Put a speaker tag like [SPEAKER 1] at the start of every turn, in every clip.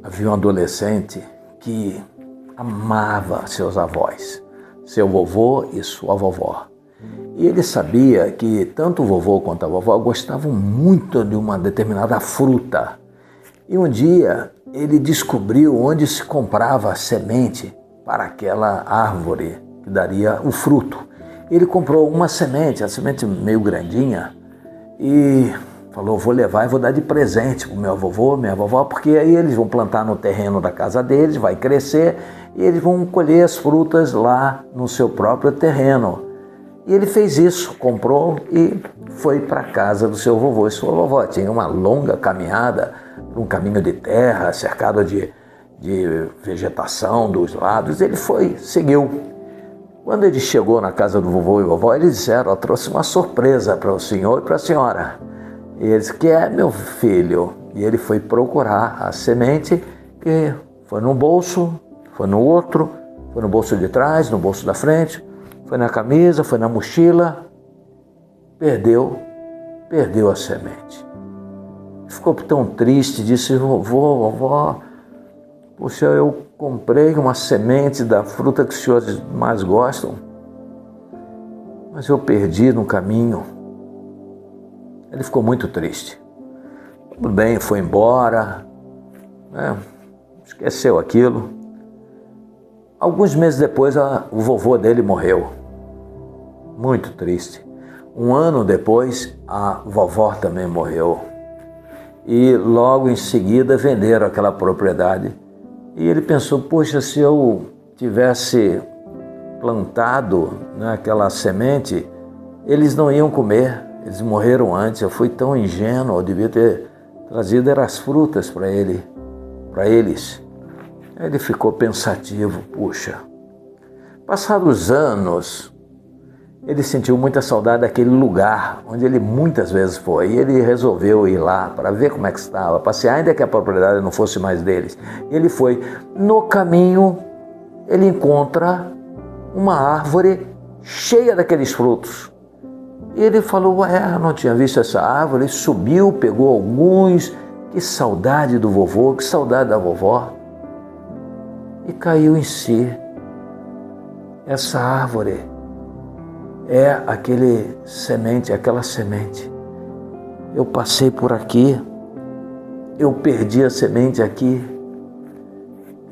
[SPEAKER 1] Havia um adolescente que amava seus avós, seu vovô e sua vovó. E ele sabia que tanto o vovô quanto a vovó gostavam muito de uma determinada fruta. E um dia ele descobriu onde se comprava a semente para aquela árvore que daria o fruto. Ele comprou uma semente, a semente meio grandinha, e falou, vou levar e vou dar de presente para o meu vovô, minha vovó, porque aí eles vão plantar no terreno da casa deles, vai crescer e eles vão colher as frutas lá no seu próprio terreno. E ele fez isso, comprou e foi para a casa do seu vovô e sua vovó. Tinha uma longa caminhada, um caminho de terra, cercado de vegetação dos lados. Ele foi, seguiu. Quando ele chegou na casa do vovô e vovó, eles disseram, eu trouxe uma surpresa para o senhor e para a senhora. E eles, que é meu filho? E ele foi procurar a semente, que foi num bolso, foi no outro, foi no bolso de trás, no bolso da frente, foi na camisa, foi na mochila, perdeu a semente. Ficou tão triste, disse, vovó, poxa, eu comprei uma semente da fruta que os senhores mais gostam, mas eu perdi no caminho. Ele ficou muito triste. Tudo bem, foi embora, né? Esqueceu aquilo. Alguns meses depois, o vovô dele morreu. Muito triste. Um ano depois, a vovó também morreu. E logo em seguida venderam aquela propriedade. E ele pensou, poxa, se eu tivesse plantado, né, aquela semente, eles não iam comer. Eles morreram antes, eu fui tão ingênuo, eu devia ter trazido as frutas para eles. Aí ele ficou pensativo, puxa. Passados anos, ele sentiu muita saudade daquele lugar onde ele muitas vezes foi. E ele resolveu ir lá para ver como é que estava, passear, ainda que a propriedade não fosse mais deles. Ele foi. No caminho, ele encontra uma árvore cheia daqueles frutos. E ele falou, eu não tinha visto essa árvore. Ele subiu, pegou alguns. Que saudade do vovô, que saudade da vovó. E caiu em si. Essa árvore é aquela semente. Eu passei por aqui, eu perdi a semente aqui,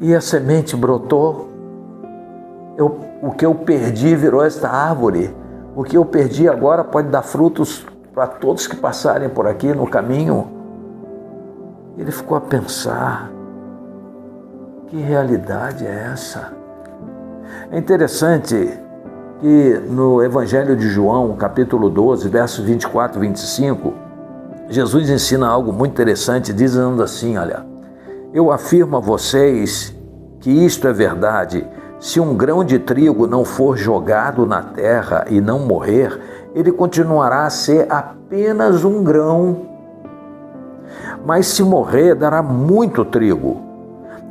[SPEAKER 1] e a semente brotou. O que eu perdi virou esta árvore. O que eu perdi agora pode dar frutos para todos que passarem por aqui no caminho. Ele ficou a pensar, que realidade é essa? É interessante que no Evangelho de João, capítulo 12, versos 24 e 25, Jesus ensina algo muito interessante, dizendo assim, olha, eu afirmo a vocês que isto é verdade, se um grão de trigo não for jogado na terra e não morrer, ele continuará a ser apenas um grão, mas se morrer, dará muito trigo.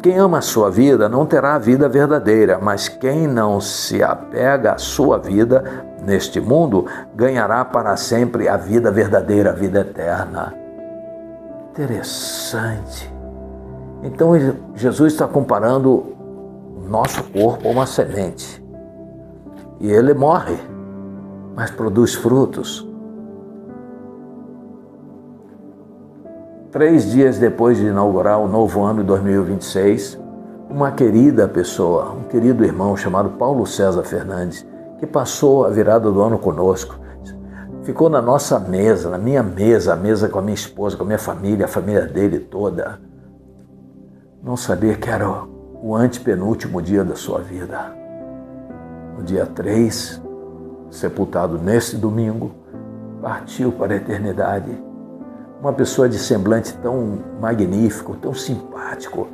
[SPEAKER 1] Quem ama a sua vida não terá a vida verdadeira, mas quem não se apega à sua vida neste mundo, ganhará para sempre a vida verdadeira, a vida eterna. Interessante. Então Jesus está comparando o nosso corpo a uma semente. E ele morre, mas produz frutos. 3 dias depois de inaugurar o novo ano de 2026, uma querida pessoa, um querido irmão chamado Paulo César Fernandes, que passou a virada do ano conosco, ficou na nossa mesa, na minha mesa, a mesa com a minha esposa, com a minha família, a família dele toda. Não sabia que era o antepenúltimo dia da sua vida. No dia 3, sepultado nesse domingo, partiu para a eternidade. Uma pessoa de semblante tão magnífico, tão simpático.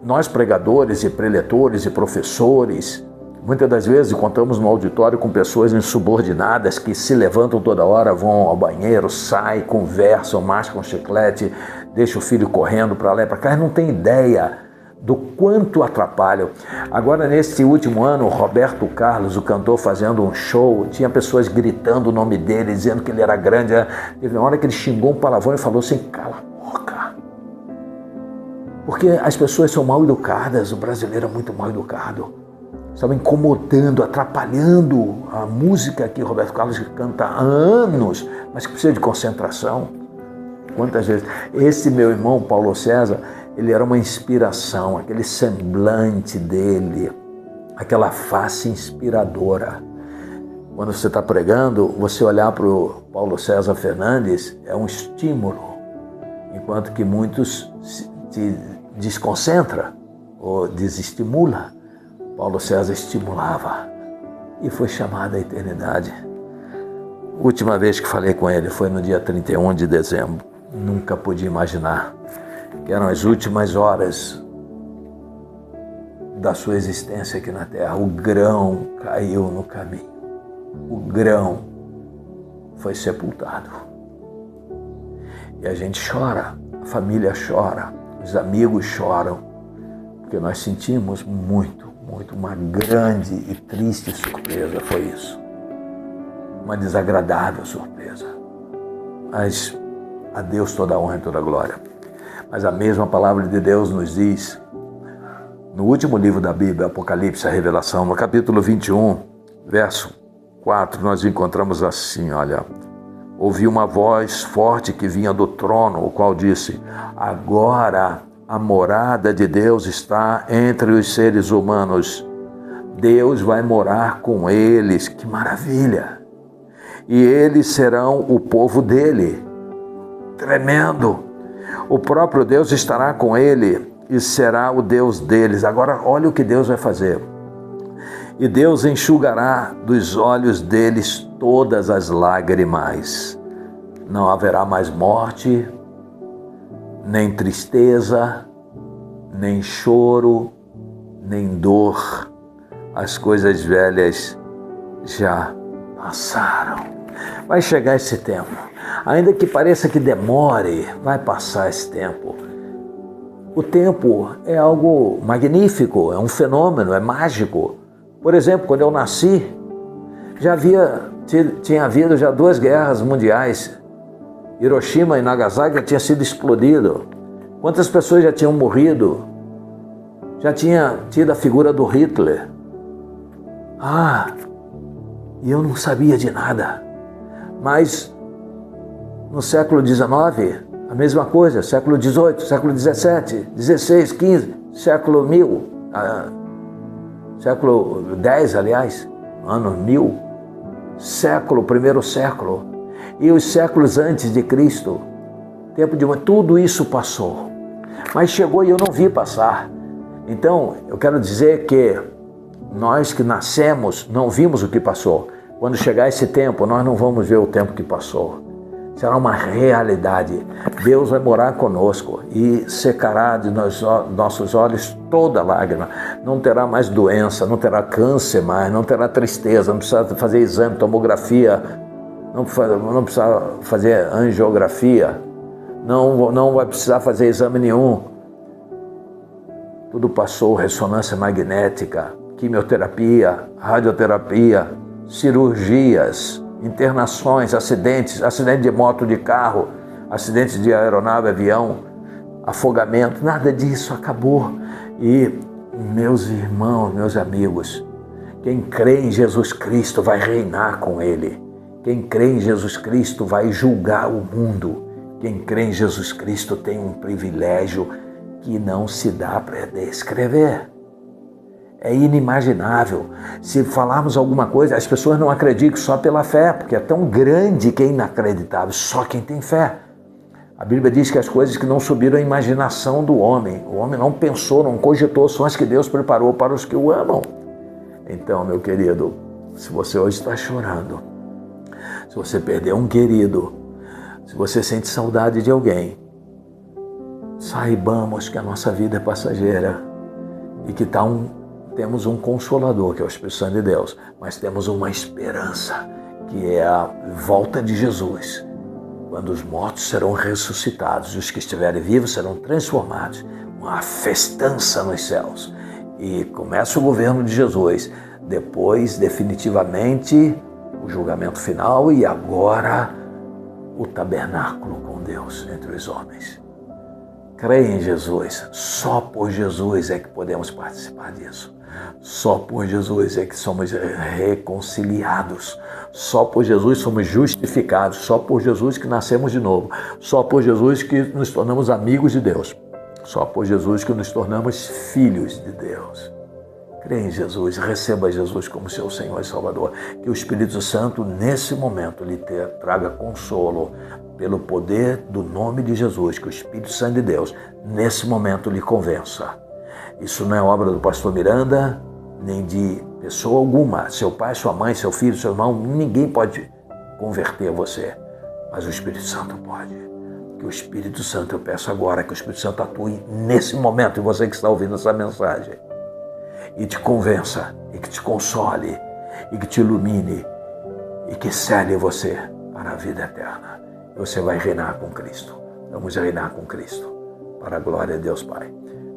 [SPEAKER 1] Nós pregadores e preletores e professores, muitas das vezes contamos no auditório com pessoas insubordinadas que se levantam toda hora, vão ao banheiro, saem, conversam, mascam chiclete, deixam o filho correndo para lá e para cá, não tem ideia do quanto atrapalham. Agora, nesse último ano, o Roberto Carlos, o cantor, fazendo um show, tinha pessoas gritando o nome dele, dizendo que ele era grande. Teve uma hora que ele xingou um palavrão e falou assim, cala a boca. Porque as pessoas são mal educadas, o brasileiro é muito mal educado. Estava incomodando, atrapalhando a música que Roberto Carlos canta há anos, mas que precisa de concentração. Quantas vezes? Esse meu irmão, Paulo César, ele era uma inspiração, aquele semblante dele, aquela face inspiradora. Quando você está pregando, você olhar para o Paulo César Fernandes é um estímulo, enquanto que muitos te desconcentra ou desestimula. Paulo César estimulava e foi chamado à eternidade. A última vez que falei com ele foi no dia 31 de dezembro. Nunca pude imaginar que eram as últimas horas da sua existência aqui na Terra. O grão caiu no caminho. O grão foi sepultado. E a gente chora, a família chora, os amigos choram, porque nós sentimos muito, uma grande e triste surpresa foi isso. Uma desagradável surpresa. Mas a Deus toda a honra e toda a glória. Mas a mesma palavra de Deus nos diz, no último livro da Bíblia, Apocalipse, a Revelação, no capítulo 21, verso 4, nós encontramos assim, olha: ouvi uma voz forte que vinha do trono, o qual disse: agora a morada de Deus está entre os seres humanos. Deus vai morar com eles, que maravilha! E eles serão o povo dele. Tremendo! O próprio Deus estará com ele e será o Deus deles. Agora olha o que Deus vai fazer. E Deus enxugará dos olhos deles todas as lágrimas. Não haverá mais morte, nem tristeza, nem choro, nem dor. As coisas velhas já passaram. Vai chegar esse tempo. Ainda que pareça que demore, vai passar esse tempo. O tempo é algo magnífico, é um fenômeno, é mágico. Por exemplo, quando eu nasci, tinha havido já 2 guerras mundiais. Hiroshima e Nagasaki tinha sido explodido. Quantas pessoas já tinham morrido? Já tinha tido a figura do Hitler. E eu não sabia de nada. Mas no século XIX, a mesma coisa. Século XVIII, século XVII, XVI, XV, século 1000, século X, aliás, ano 1000, primeiro século. E os séculos antes de Cristo, tudo isso passou. Mas chegou e eu não vi passar. Então, eu quero dizer que nós que nascemos não vimos o que passou. Quando chegar esse tempo, nós não vamos ver o tempo que passou. Será uma realidade. Deus vai morar conosco e secará de nossos olhos toda lágrima. Não terá mais doença, não terá câncer mais, não terá tristeza, não precisa fazer exame, tomografia, não precisa fazer angiografia, não vai precisar fazer exame nenhum. Tudo passou, ressonância magnética, quimioterapia, radioterapia, cirurgias, internações, acidente de moto, de carro, acidente de aeronave, avião, afogamento, nada disso acabou. E meus irmãos, meus amigos, quem crê em Jesus Cristo vai reinar com Ele. Quem crê em Jesus Cristo vai julgar o mundo. Quem crê em Jesus Cristo tem um privilégio que não se dá para descrever. É inimaginável. Se falarmos alguma coisa, as pessoas não acreditam só pela fé, porque é tão grande que é inacreditável. Só quem tem fé. A Bíblia diz que as coisas que não subiram à imaginação do homem, o homem não pensou, não cogitou, são as que Deus preparou para os que o amam. Então, meu querido, se você hoje está chorando, se você perdeu um querido, se você sente saudade de alguém, saibamos que a nossa vida é passageira e que temos um Consolador, que é o Espírito Santo de Deus, mas temos uma esperança, que é a volta de Jesus, quando os mortos serão ressuscitados e os que estiverem vivos serão transformados, uma festança nos céus. E começa o governo de Jesus, depois definitivamente o julgamento final e agora o tabernáculo com Deus entre os homens. Creia em Jesus. Só por Jesus é que podemos participar disso. Só por Jesus é que somos reconciliados. Só por Jesus somos justificados. Só por Jesus que nascemos de novo. Só por Jesus que nos tornamos amigos de Deus. Só por Jesus que nos tornamos filhos de Deus. Creia em Jesus, receba Jesus como seu Senhor e Salvador. Que o Espírito Santo, nesse momento, lhe traga consolo pelo poder do nome de Jesus. Que o Espírito Santo de Deus, nesse momento, lhe convença. Isso não é obra do pastor Miranda, nem de pessoa alguma. Seu pai, sua mãe, seu filho, seu irmão, ninguém pode converter você. Mas o Espírito Santo pode. Que o Espírito Santo, eu peço agora, que o Espírito Santo atue nesse momento, em você que está ouvindo essa mensagem. E te convença, e que te console, e que te ilumine, e que cele você para a vida eterna. E você vai reinar com Cristo. Vamos reinar com Cristo, para a glória de Deus Pai.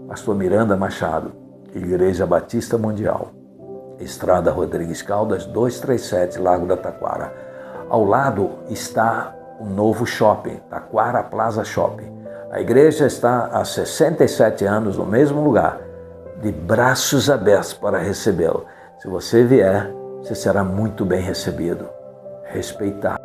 [SPEAKER 1] Pastor Miranda Machado, Igreja Batista Mundial, Estrada Rodrigues Caldas, 237, Largo da Taquara. Ao lado está o novo shopping, Taquara Plaza Shopping. A igreja está há 67 anos no mesmo lugar, de braços abertos para recebê-lo. Se você vier, você será muito bem recebido, respeitado.